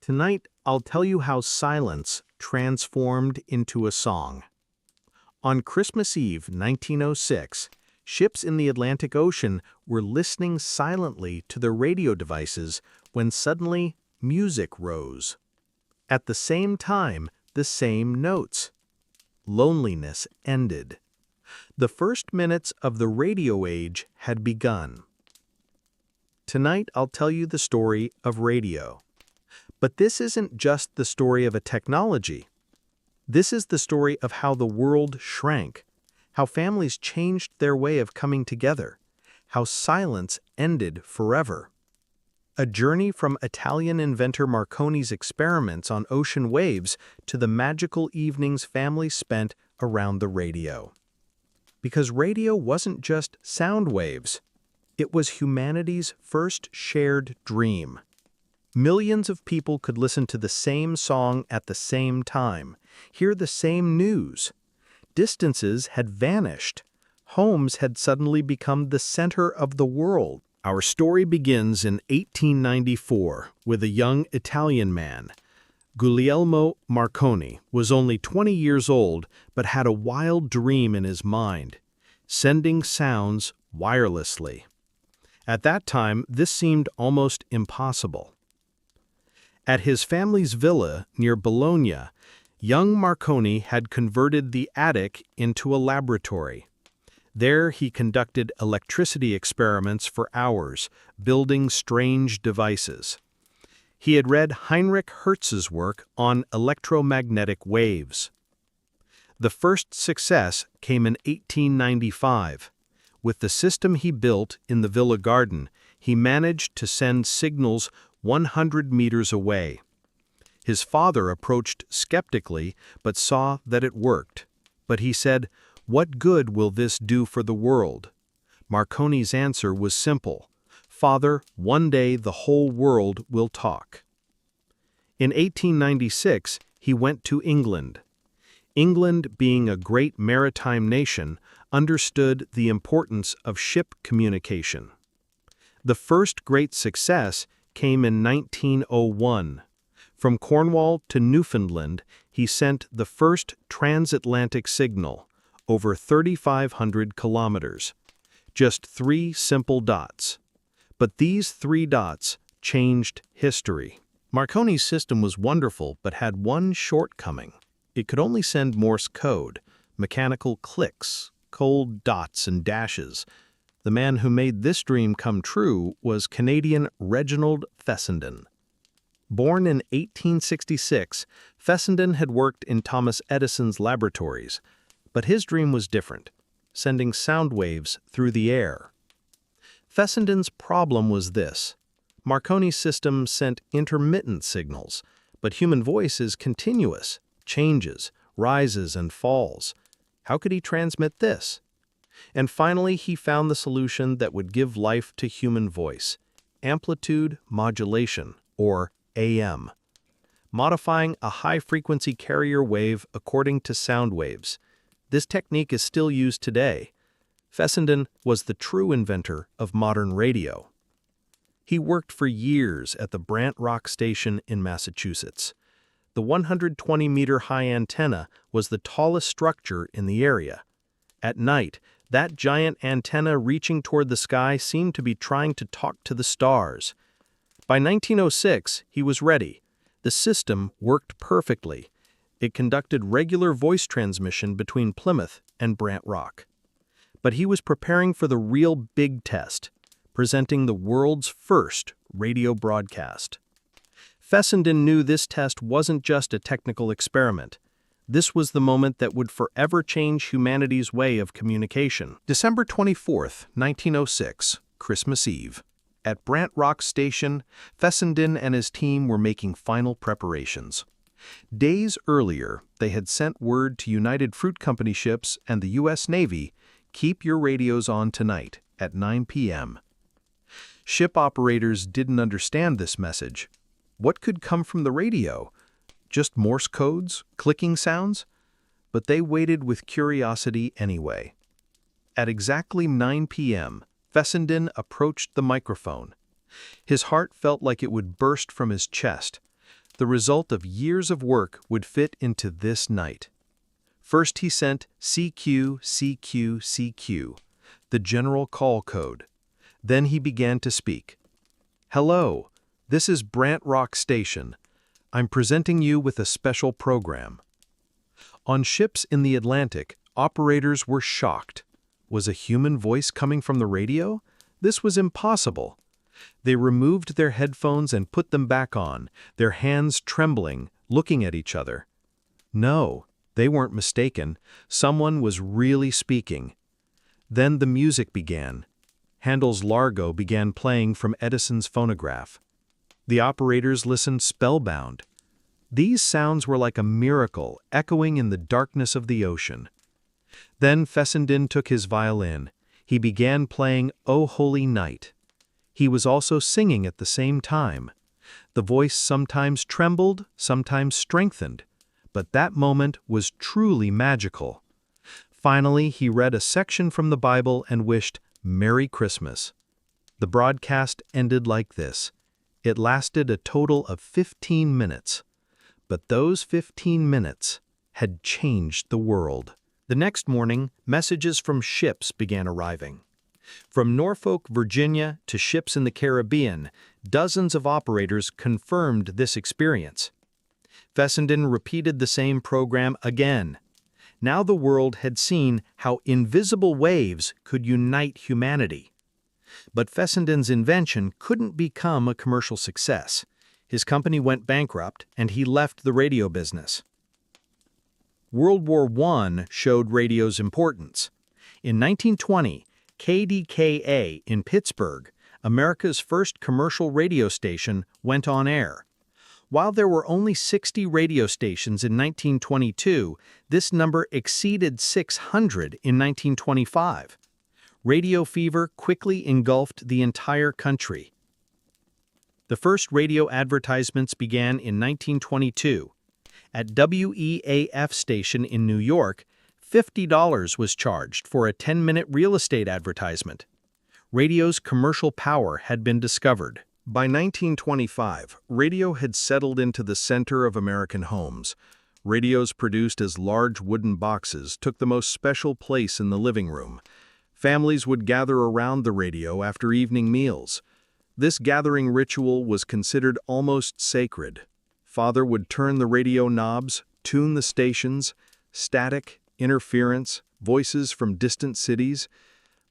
Tonight, I'll tell you how silence transformed into a song. On Christmas Eve, 1906, ships in the Atlantic Ocean were listening silently to their radio devices when suddenly music rose. At the same time, the same notes. Loneliness ended. The first minutes of the radio age had begun. Tonight, I'll tell you the story of radio. But this isn't just the story of a technology. This is the story of how the world shrank, how families changed their way of coming together, how silence ended forever. A journey from Italian inventor Marconi's experiments on ocean waves to the magical evenings families spent around the radio. Because radio wasn't just sound waves. It was humanity's first shared dream. Millions of people could listen to the same song at the same time, hear the same news. Distances had vanished. Homes had suddenly become the center of the world. Our story begins in 1894 with a young Italian man. Guglielmo Marconi was only 20 years old but had a wild dream in his mind, sending sounds wirelessly. At that time, this seemed almost impossible. At his family's villa near Bologna, young Marconi had converted the attic into a laboratory. There he conducted electricity experiments for hours, building strange devices. He had read Heinrich Hertz's work on electromagnetic waves. The first success came in 1895. With the system he built in the villa garden, he managed to send signals 100 meters away. His father approached skeptically but saw that it worked. But he said, "What good will this do for the world?" Marconi's answer was simple. "Father, one day the whole world will talk." In 1896, he went to England. England, being a great maritime nation, understood the importance of ship communication. The first great success came in 1901. From Cornwall to Newfoundland, he sent the first transatlantic signal, over 3,500 kilometers. Just 3 simple dots. But these 3 dots changed history. Marconi's system was wonderful but had one shortcoming. It could only send Morse code, mechanical clicks, cold dots and dashes. The man who made this dream come true was Canadian Reginald Fessenden. Born in 1866, Fessenden had worked in Thomas Edison's laboratories, but his dream was different, sending sound waves through the air. Fessenden's problem was this. Marconi's system sent intermittent signals, but human voice is continuous, changes, rises and falls. How could he transmit this? And finally, he found the solution that would give life to human voice, amplitude modulation, or AM. Modifying a high-frequency carrier wave according to sound waves. This technique is still used today. Fessenden was the true inventor of modern radio. He worked for years at the Brant Rock Station in Massachusetts. The 120-meter-high antenna was the tallest structure in the area. At night, that giant antenna reaching toward the sky seemed to be trying to talk to the stars. By 1906, he was ready. The system worked perfectly. It conducted regular voice transmission between Plymouth and Brant Rock. But he was preparing for the real big test, presenting the world's first radio broadcast. Fessenden knew this test wasn't just a technical experiment. This was the moment that would forever change humanity's way of communication. December 24th, 1906, Christmas Eve. At Brant Rock Station, Fessenden and his team were making final preparations. Days earlier, they had sent word to United Fruit Company ships and the U.S. Navy, "Keep your radios on tonight at 9 p.m. Ship operators didn't understand this message. What could come from the radio? Just Morse codes, clicking sounds? But they waited with curiosity anyway. At exactly 9 p.m., Fessenden approached the microphone. His heart felt like it would burst from his chest. the result of years of work would fit into this night. First he sent CQ, CQ, CQ, the general call code. Then he began to speak. "Hello, this is Brant Rock Station. I'm presenting you with a special program." On ships in the Atlantic, operators were shocked. Was a human voice coming from the radio? This was impossible. They removed their headphones and put them back on, their hands trembling, looking at each other. No, they weren't mistaken. Someone was really speaking. Then the music began. Handel's Largo began playing from Edison's phonograph. The operators listened spellbound. These sounds were like a miracle, echoing in the darkness of the ocean. Then Fessenden took his violin. He began playing "O Holy Night." He was also singing at the same time. The voice sometimes trembled, sometimes strengthened, but that moment was truly magical. Finally, he read a section from the Bible and wished, "Merry Christmas." The broadcast ended like this. It lasted a total of 15 minutes. But those 15 minutes had changed the world. The next morning, messages from ships began arriving. From Norfolk, Virginia, to ships in the Caribbean, dozens of operators confirmed this experience. Fessenden repeated the same program again. Now the world had seen how invisible waves could unite humanity. But Fessenden's invention couldn't become a commercial success. His company went bankrupt, and he left the radio business. World War I showed radio's importance. In 1920, KDKA in Pittsburgh, America's first commercial radio station, went on air. While there were only 60 radio stations in 1922, this number exceeded 600 in 1925. Radio fever quickly engulfed the entire country. The first radio advertisements began in 1922. At WEAF station in New York, $50 was charged for a 10-minute real estate advertisement. Radio's commercial power had been discovered. By 1925, radio had settled into the center of American homes. Radios produced as large wooden boxes took the most special place in the living room. Families would gather around the radio after evening meals. This gathering ritual was considered almost sacred. Father would turn the radio knobs, tune the stations, static, interference, voices from distant cities.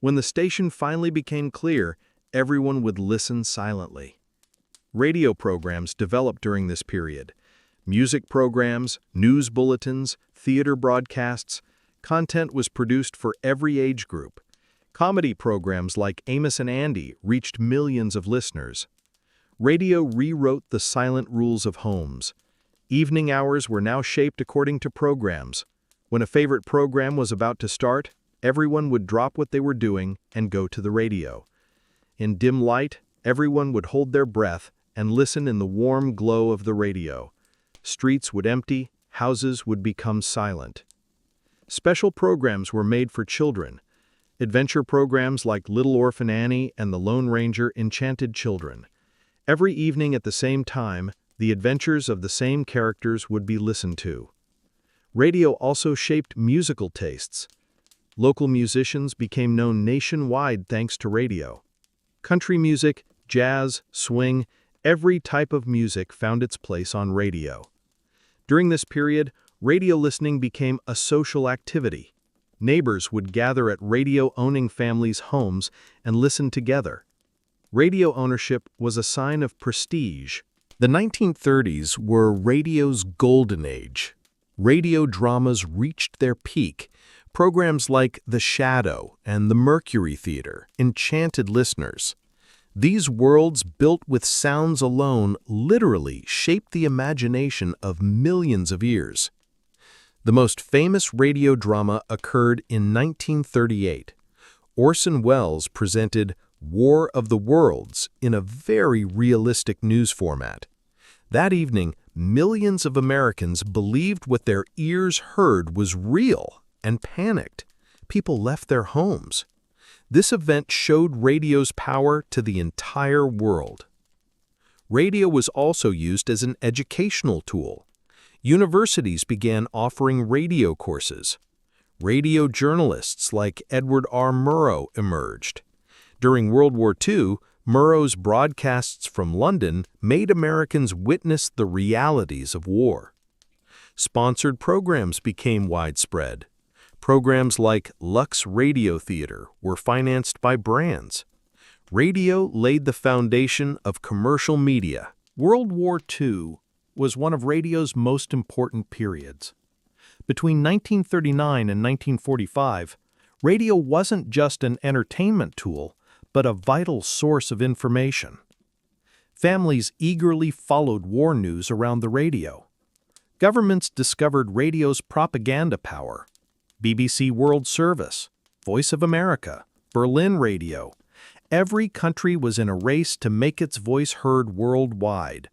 When the station finally became clear, everyone would listen silently. Radio programs developed during this period. Music programs, news bulletins, theater broadcasts. Content was produced for every age group. Comedy programs like Amos and Andy reached millions of listeners. Radio rewrote the silent rules of homes. Evening hours were now shaped according to programs. When a favorite program was about to start, everyone would drop what they were doing and go to the radio. In dim light, everyone would hold their breath and listen in the warm glow of the radio. Streets would empty, houses would become silent. Special programs were made for children. Adventure programs like Little Orphan Annie and The Lone Ranger enchanted children. Every evening at the same time, the adventures of the same characters would be listened to. Radio also shaped musical tastes. Local musicians became known nationwide thanks to radio. Country music, jazz, swing, every type of music found its place on radio. During this period, radio listening became a social activity. Neighbors would gather at radio-owning families' homes and listen together. Radio ownership was a sign of prestige. The 1930s were radio's golden age. Radio dramas reached their peak. Programs like The Shadow and The Mercury Theater enchanted listeners. These worlds built with sounds alone literally shaped the imagination of millions of ears. The most famous radio drama occurred in 1938. Orson Welles presented War of the Worlds in a very realistic news format. That evening, millions of Americans believed what their ears heard was real and panicked. People left their homes. This event showed radio's power to the entire world. Radio was also used as an educational tool. Universities began offering radio courses. Radio journalists like Edward R. Murrow emerged. During World War II, Murrow's broadcasts from London made Americans witness the realities of war. Sponsored programs became widespread. Programs like Lux Radio Theater were financed by brands. Radio laid the foundation of commercial media. World War II was one of radio's most important periods. Between 1939 and 1945, radio wasn't just an entertainment tool, but a vital source of information. Families eagerly followed war news around the radio. Governments discovered radio's propaganda power. BBC World Service, Voice of America, Berlin Radio. Every country was in a race to make its voice heard worldwide.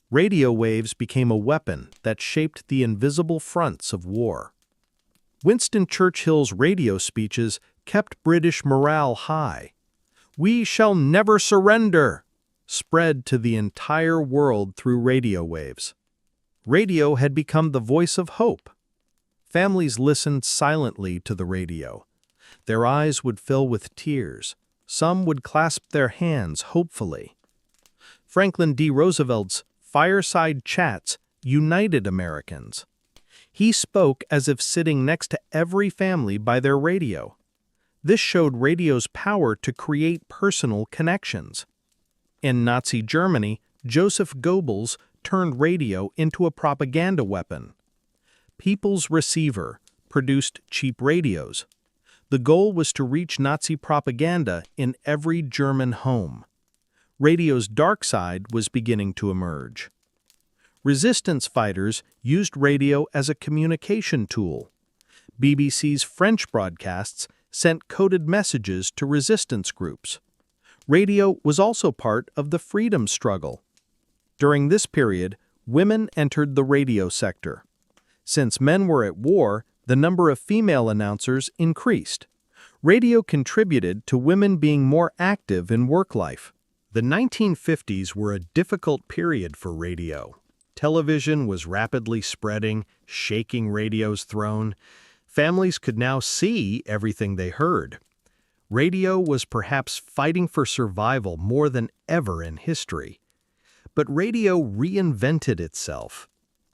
Radio waves became a weapon that shaped the invisible fronts of war. Winston Churchill's radio speeches kept British morale high. "We shall never surrender," spread to the entire world through radio waves. Radio had become the voice of hope. Families listened silently to the radio. Their eyes would fill with tears. Some would clasp their hands hopefully. Franklin D. Roosevelt's fireside chats united Americans. He spoke as if sitting next to every family by their radio. This showed radio's power to create personal connections. In Nazi Germany, Joseph Goebbels turned radio into a propaganda weapon. People's Receiver produced cheap radios. The goal was to reach Nazi propaganda in every German home. Radio's dark side was beginning to emerge. Resistance fighters used radio as a communication tool. BBC's French broadcasts sent coded messages to resistance groups. Radio was also part of the freedom struggle. During this period, women entered the radio sector. Since men were at war, the number of female announcers increased. Radio contributed to women being more active in work life. The 1950s were a difficult period for radio. Television was rapidly spreading, shaking radio's throne. Families could now see everything they heard. Radio was perhaps fighting for survival more than ever in history. But radio reinvented itself.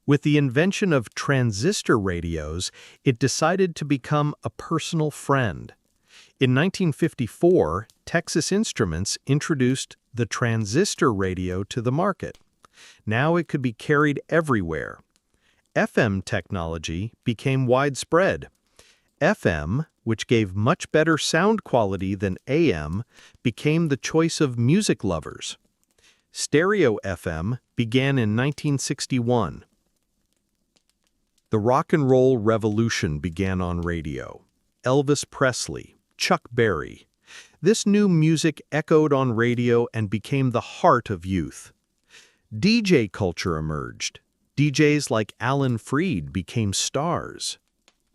With the invention of transistor radios, it decided to become a personal friend. In 1954, Texas Instruments introduced the transistor radio to the market. Now it could be carried everywhere. FM technology became widespread. FM, which gave much better sound quality than AM, became the choice of music lovers. Stereo FM began in 1961. The rock and roll revolution began on radio. Elvis Presley, Chuck Berry. This new music echoed on radio and became the heart of youth. DJ culture emerged. DJs like Alan Freed became stars.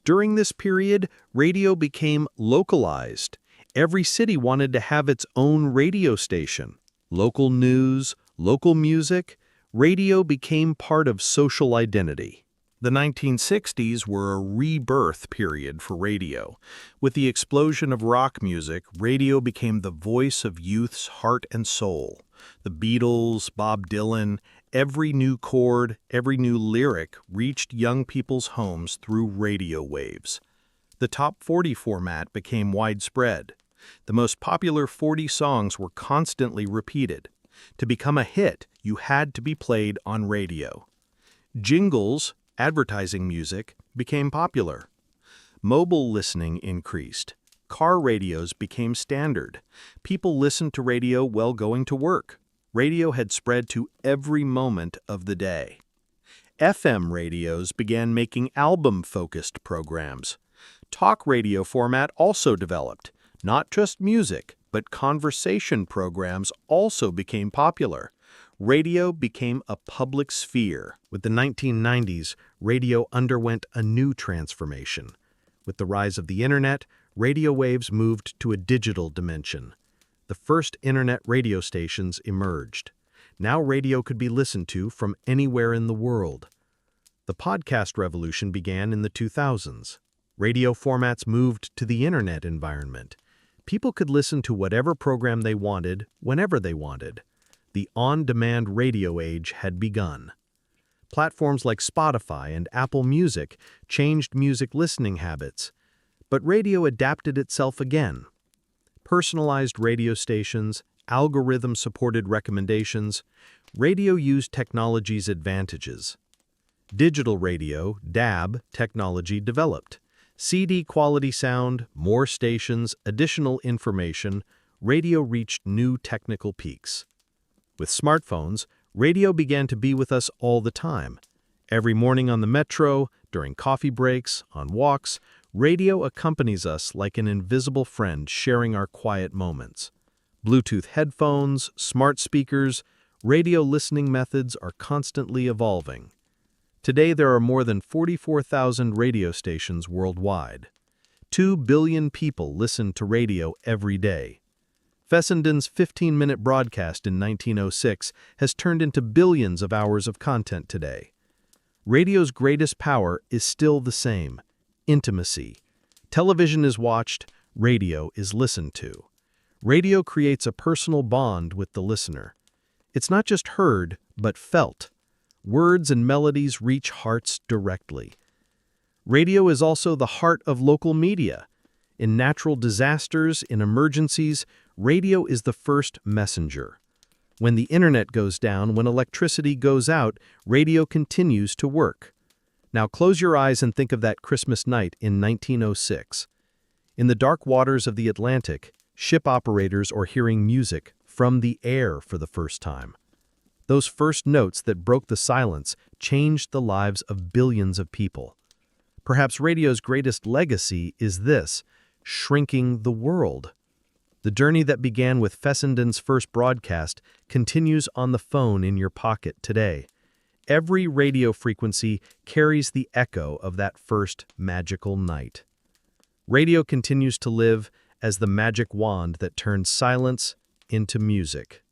During this period, radio became localized. Every city wanted to have its own radio station. Local news, local music, radio became part of social identity. The 1960s were a rebirth period for radio. With the explosion of rock music, radio became the voice of youth's heart and soul. The Beatles, Bob Dylan, every new chord, every new lyric reached young people's homes through radio waves. The top 40 format became widespread. The most popular 40 songs were constantly repeated. To become a hit, you had to be played on radio. Jingles, advertising music, became popular. Mobile listening increased. Car radios became standard. People listened to radio while going to work. Radio had spread to every moment of the day. FM radios began making album-focused programs. Talk radio format also developed. Not just music, but conversation programs also became popular. Radio became a public sphere. With the 1990s, radio underwent a new transformation. With the rise of the internet, radio waves moved to a digital dimension. The first internet radio stations emerged. Now radio could be listened to from anywhere in the world. The podcast revolution began in the 2000s. Radio formats moved to the internet environment. People could listen to whatever program they wanted, whenever they wanted. The on-demand radio age had begun. Platforms like Spotify and Apple Music changed music listening habits, but radio adapted itself again. Personalized radio stations, algorithm-supported recommendations, radio used technology's advantages. Digital radio, DAB, technology developed. CD quality sound, more stations, additional information, radio reached new technical peaks. With smartphones, radio began to be with us all the time. Every morning on the metro, during coffee breaks, on walks, radio accompanies us like an invisible friend sharing our quiet moments. Bluetooth headphones, smart speakers, radio listening methods are constantly evolving. Today there are more than 44,000 radio stations worldwide. 2 billion people listen to radio every day. Fessenden's 15-minute broadcast in 1906 has turned into billions of hours of content today. Radio's greatest power is still the same: intimacy. Television is watched, radio is listened to. Radio creates a personal bond with the listener. It's not just heard, but felt. Words and melodies reach hearts directly. Radio is also the heart of local media. In natural disasters, in emergencies, radio is the first messenger. When the internet goes down, when electricity goes out, radio continues to work. Now close your eyes and think of that Christmas night in 1906. In the dark waters of the Atlantic, ship operators are hearing music from the air for the first time. Those first notes that broke the silence changed the lives of billions of people. Perhaps radio's greatest legacy is this: shrinking the world. The journey that began with Fessenden's first broadcast continues on the phone in your pocket today. Every radio frequency carries the echo of that first magical night. Radio continues to live as the magic wand that turns silence into music.